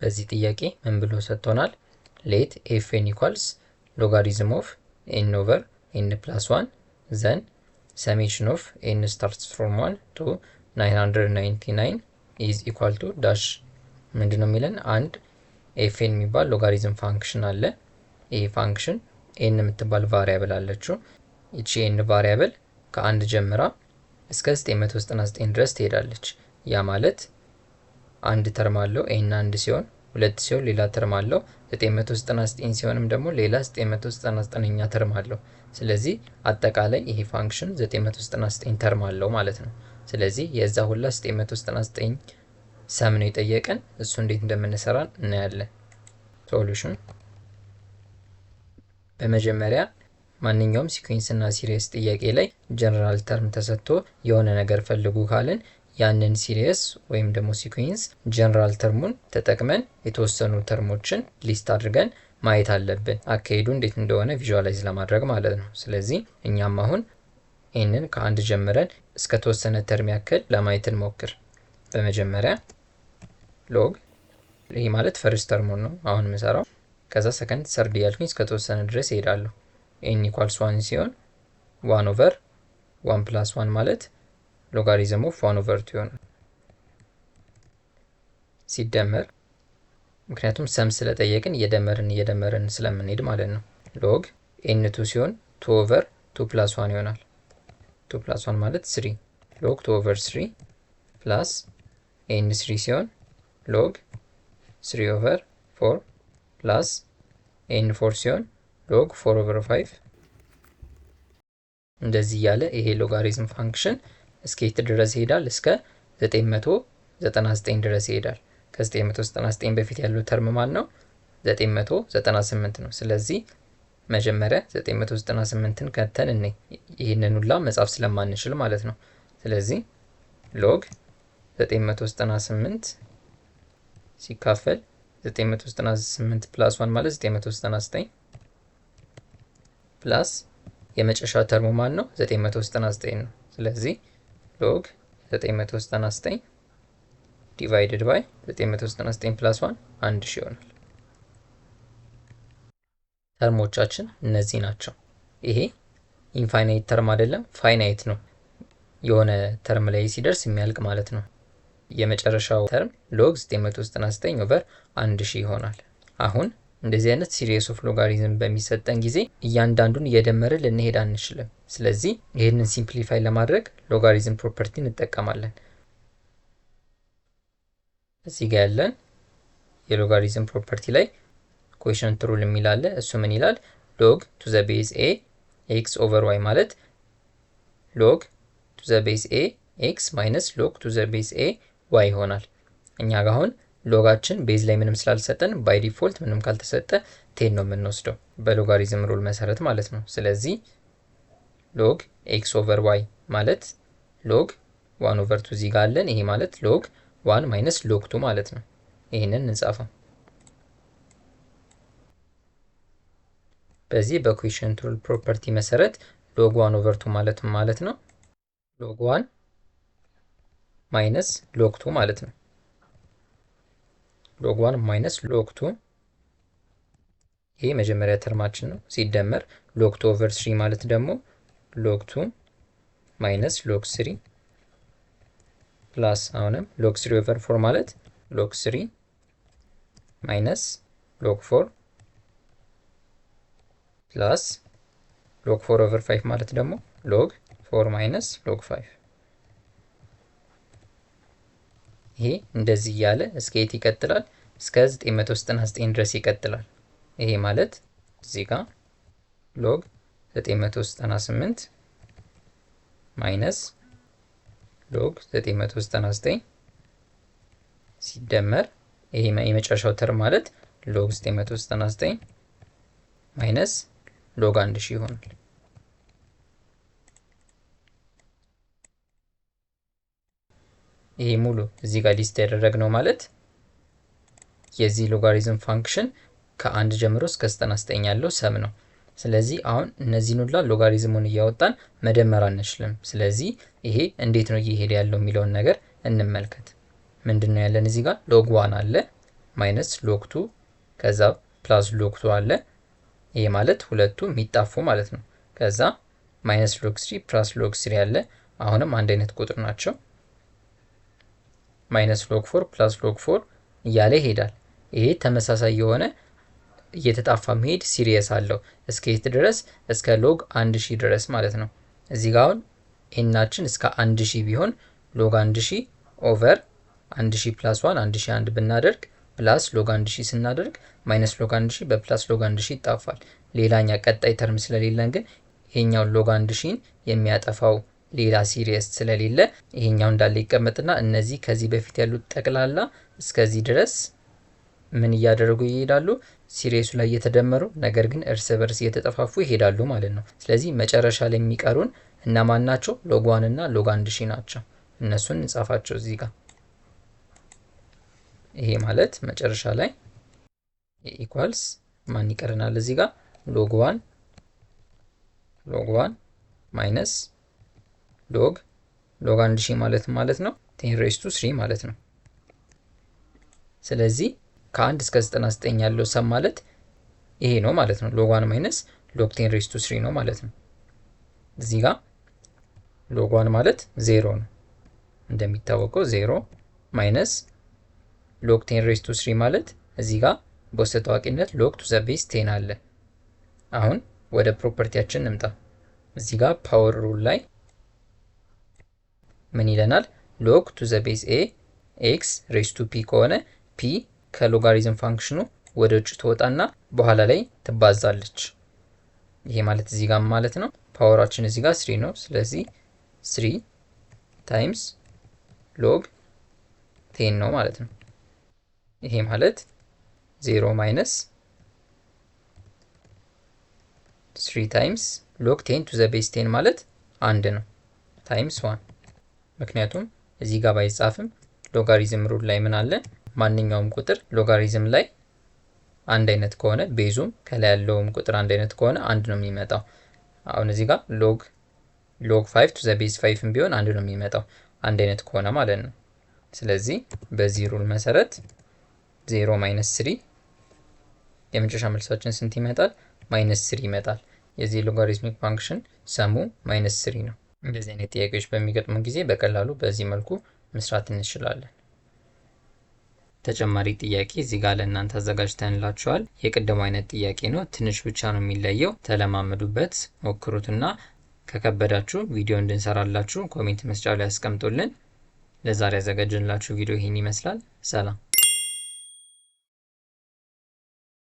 በዚህ ጥያቄ ምን ብሎ ሰጥቶናል? ሌት ኤፍኤን ኢኳልስ ሎጋሪዝም ኦፍ ኤን ኦቨር ኤን ፕላስ 1 ዘን ሰሜሽን ኦፍ ኤን ስታርትስ ፍሮም 1 ቱ 999 ኢዝ ኢኳል ቱ ዳሽ። ምንድነው የሚለን? አንድ ኤፍኤን የሚባል ሎጋሪዝም ፋንክሽን አለ። ይሄ ፋንክሽን ኤን የምትባል ቫሪያብል አለችው። ይቺ ኤን ቫሪያብል ከአንድ ጀምራ እስከ 999 ድረስ ትሄዳለች። ያ ማለት አንድ ተርም አለው ኤን አንድ ሲሆን፣ ሁለት ሲሆን ሌላ ተርም አለው፣ 999 ሲሆንም ደግሞ ሌላ 999ኛ ተርም አለው። ስለዚህ አጠቃላይ ይሄ ፋንክሽን 999 ተርም አለው ማለት ነው። ስለዚህ የዛ ሁላ 999 ሰም ነው የጠየቀን። እሱ እንዴት እንደምንሰራ እናያለን። ሶሉሽን በመጀመሪያ ማንኛውም ሲኩዌንስ እና ሲሪየስ ጥያቄ ላይ ጀነራል ተርም ተሰጥቶ የሆነ ነገር ፈልጉ ካልን ያንን ሲሪየስ ወይም ደግሞ ሲኩዌንስ ጀነራል ተርሙን ተጠቅመን የተወሰኑ ተርሞችን ሊስት አድርገን ማየት አለብን። አካሄዱ እንዴት እንደሆነ ቪዥዋላይዝ ለማድረግ ማለት ነው። ስለዚህ እኛም አሁን ይህንን ከአንድ ጀምረን እስከ ተወሰነ ተርም ያክል ለማየት እንሞክር። በመጀመሪያ ሎግ፣ ይሄ ማለት ፈርስት ተርሙን ነው አሁን የምሰራው። ከዛ ሰከንድ ሰርድ ያልኩኝ እስከ ተወሰነ ድረስ እሄዳለሁ። ኤን ኢኳልስ 1 ሲሆን 1 ኦቨር 1 ፕላስ 1 ማለት ሎጋሪዝም ኦፍ 1 ኦቨር 2 ይሆናል። ሲደመር ምክንያቱም ሰም ስለጠየቅን እየደመርን ስለምንሄድ ማለት ነው። ሎግ ኤን 2 ሲሆን 2 ኦቨር 2 ፕላስ 1 ይሆናል። 2 ፕላስ 1 ማለት 3 ሎግ 2 ኦቨር 3 ፕላስ ኤን 3 ሲሆን ሎግ 3 ኦቨር 4 ፕላስ ኤን 4 ሲሆን ሎግ 4 ኦቨር 5። እንደዚህ ያለ ይሄ ሎጋሪዝም ፋንክሽን እስከ የት ድረስ ይሄዳል? እስከ 999 ድረስ ይሄዳል። ከ999 በፊት ያለው ተርም ማን ነው? 998 ነው። ስለዚህ መጀመሪያ 998ን ከተን እኔ ይህንን ሁላ መጻፍ ስለማንችል ማለት ነው። ስለዚህ ሎግ 998 ሲካፈል 998 ፕላስ 1 ማለት 999 ፕላስ የመጨረሻ ተርሙ ማን ነው? 999 ነው። ስለዚህ ሎግ 999 ዲቫይድድ ባይ 999 ፕላስ 1 1000 ይሆናል። ተርሞቻችን እነዚህ ናቸው። ይሄ ኢንፋይናይት ተርም አይደለም፣ ፋይናይት ነው። የሆነ ተርም ላይ ሲደርስ የሚያልቅ ማለት ነው። የመጨረሻው ተርም ሎግ 999 ኦቨር 1000 ይሆናል። አሁን እንደዚህ አይነት ሲሪየስ ኦፍ ሎጋሪዝም በሚሰጠን ጊዜ እያንዳንዱን እየደመርን ልንሄድ አንችልም። ስለዚህ ይህንን ሲምፕሊፋይ ለማድረግ ሎጋሪዝም ፕሮፐርቲ እንጠቀማለን። እዚህ ጋር ያለን የሎጋሪዝም ፕሮፐርቲ ላይ ኮኤፊሺየንት ሩል የሚል አለ። እሱ ምን ይላል? ሎግ ቱ ዘ ቤዝ ኤ ኤክስ ኦቨር ዋይ ማለት ሎግ ቱ ዘ ቤዝ ኤ ኤክስ ማይነስ ሎግ ቱ ዘ ቤዝ ኤ ዋይ ይሆናል። እኛ ጋር አሁን ሎጋችን ቤዝ ላይ ምንም ስላልሰጠን ባይ ዲፎልት ምንም ካልተሰጠ ቴን ነው የምንወስደው በሎጋሪዝም ሩል መሰረት ማለት ነው። ስለዚህ ሎግ ኤክስ ኦቨር ዋይ ማለት ሎግ 1 ኦቨር 2 እዚህ ጋር አለን። ይሄ ማለት ሎግ 1 ማይነስ ሎግ 2 ማለት ነው። ይሄንን እንጻፈው። በዚህ በኮኤፊሺየንት ሩል ፕሮፐርቲ መሰረት ሎግ 1 ኦቨር 2 ማለት ነው ሎግ 1 ማይነስ ሎግ 2 ማለት ነው። ሎግ 1 ማይነስ ሎግ 2 ይሄ መጀመሪያ ተርማችን ነው። ሲደመር ሎግ 2 ኦቨር 3 ማለት ደግሞ ሎግ 2 ማይነስ ሎግ 3 ፕላስ አሁንም ሎግ 3 ኦቨር 4 ማለት ሎግ 3 ማይነስ ሎግ 4 ፕላስ ሎግ 4 ኦቨር 5 ማለት ደግሞ ሎግ 4 ማይነስ ሎግ 5። ይሄ እንደዚህ እያለ እስከ የት ይቀጥላል? እስከ 999 ድረስ ይቀጥላል። ይሄ ማለት እዚህ ጋር ሎግ 998 ማይነስ ሎግ 999 ሲደመር ይሄ የመጨረሻው ተርም ማለት ሎግ 999 ማይነስ ሎግ 1000 ይሆናል። ይሄ ሙሉ እዚህ ጋር ሊስት ያደረግነው ማለት የዚህ ሎጋሪዝም ፋንክሽን ከአንድ ጀምሮ እስከ 99 ያለው ሰም ነው። ስለዚህ አሁን እነዚህን ሁላ ሎጋሪዝሙን እያወጣን መደመር አንችልም። ስለዚህ ይሄ እንዴት ነው እየሄደ ያለው የሚለውን ነገር እንመልከት። ምንድነው ያለን እዚህ ጋር ሎግ 1 አለ ማይነስ ሎግ 2 ከዛ ፕላስ ሎግ 2 አለ። ይሄ ማለት ሁለቱ የሚጣፉ ማለት ነው። ከዛ ማይነስ ሎግ 3 ፕላስ ሎግ 3 አለ። አሁንም አንድ አይነት ቁጥር ናቸው። ማይነስ ሎግ 4 ፕላስ ሎግ 4 እያለ ይሄዳል። ይሄ ተመሳሳይ የሆነ እየተጣፋ መሄድ ሲሪየስ አለው። እስከ የት ድረስ? እስከ ሎግ 1000 ድረስ ማለት ነው። እዚህ ጋር አሁን ኤናችን እስከ 1000 ቢሆን ሎግ 1000 ኦቨር 1000 ፕላስ 1 1001 ብናደርግ ፕላስ ሎግ 1000 ስናደርግ ማይነስ ሎግ 1000 በፕላስ ሎግ 1000 ይጣፋል። ሌላኛ ቀጣይ ተርም ስለሌለን ግን ይሄኛው ሎግ 1000ን የሚያጠፋው ሌላ ሲሪየስ ስለሌለ ይሄኛው እንዳለ ይቀመጥና እነዚህ ከዚህ በፊት ያሉት ጠቅላላ እስከዚህ ድረስ ምን እያደረጉ ይሄዳሉ? ሲሪየሱ ላይ እየተደመሩ ነገር ግን እርስ በርስ እየተጠፋፉ ይሄዳሉ ማለት ነው። ስለዚህ መጨረሻ ላይ የሚቀሩን እነማን ናቸው? ሎግ 1 እና ሎግ 1000 ናቸው። እነሱን እንጻፋቸው እዚህ ጋር። ይሄ ማለት መጨረሻ ላይ ኢኳልስ ማን ይቀርናል? እዚህ ጋር ሎግ 1 ማይነስ ሎግ 1000 ማለት ነው 10 ሬይዝ ቱ 3 ማለት ነው። ስለዚህ ከ1 እስከ 99 ያለው ሰም ማለት ይሄ ነው ማለት ነው። ሎግ 1 ማይነስ ሎግ 10 ሬይዝ ቱ 3 ነው ማለት ነው። እዚህ ጋር ሎግ 1 ማለት 0 ነው እንደሚታወቀው 0 ማይነስ ሎግ 10 ሬይዝ ቱ 3 ማለት እዚህ ጋር በውስጠ ታዋቂነት ሎግ ቱ ዘ ቤዝ 10 አለ። አሁን ወደ ፕሮፐርቲያችን እንምጣ። እዚህ ጋር ፓወር ሩል ላይ ምን ይለናል? ሎግ ቱ ዘ ቤዝ ኤ ኤክስ ሬይዝ ቱ ፒ ከሆነ ፒ ከሎጋሪዝም ፋንክሽኑ ወደ ውጭ ትወጣና በኋላ ላይ ትባዛለች። ይሄ ማለት እዚህ ጋር ማለት ነው ፓወራችን እዚህ ጋር 3 ነው። ስለዚህ 3 ታይምስ ሎግ 10 ነው ማለት ነው። ይሄ ማለት 0 ማይነስ 3 ታይምስ ሎግ 10 ቱ ዘ ቤዝ 10 ማለት 1 ነው ታይምስ 1። ምክንያቱም እዚህ ጋር ባይጻፍም ሎጋሪዝም ሩል ላይ ምን አለ? ማንኛውም ቁጥር ሎጋሪዝም ላይ አንድ አይነት ከሆነ ቤዙም ከላይ ያለውም ቁጥር አንድ አይነት ከሆነ አንድ ነው የሚመጣው። አሁን እዚህ ጋር ሎግ 5 ቱ ዘ ቤዝ 5 ቢሆን አንድ ነው የሚመጣው አንድ አይነት ከሆነ ማለት ነው። ስለዚህ በዚህ ሩል መሰረት 0 ማይነስ 3 የመጨረሻ መልሳችን ስንት ይመጣል? ማይነስ 3 ይመጣል። የዚህ ሎጋሪዝሚክ ፋንክሽን ሰሙ ማይነስ 3 ነው። እንደዚህ አይነት ጥያቄዎች በሚገጥሙ ጊዜ በቀላሉ በዚህ መልኩ መስራት እንችላለን። ተጨማሪ ጥያቄ እዚህ ጋር ለእናንተ አዘጋጅተንላችኋል። የቅድሙ አይነት ጥያቄ ነው፣ ትንሽ ብቻ ነው የሚለየው። ተለማመዱበት፣ ሞክሩትና ከከበዳችሁ ቪዲዮ እንድንሰራላችሁ ኮሜንት መስጫ ላይ አስቀምጡልን። ለዛሬ ያዘጋጀንላችሁ ቪዲዮ ይህን ይመስላል። ሰላም።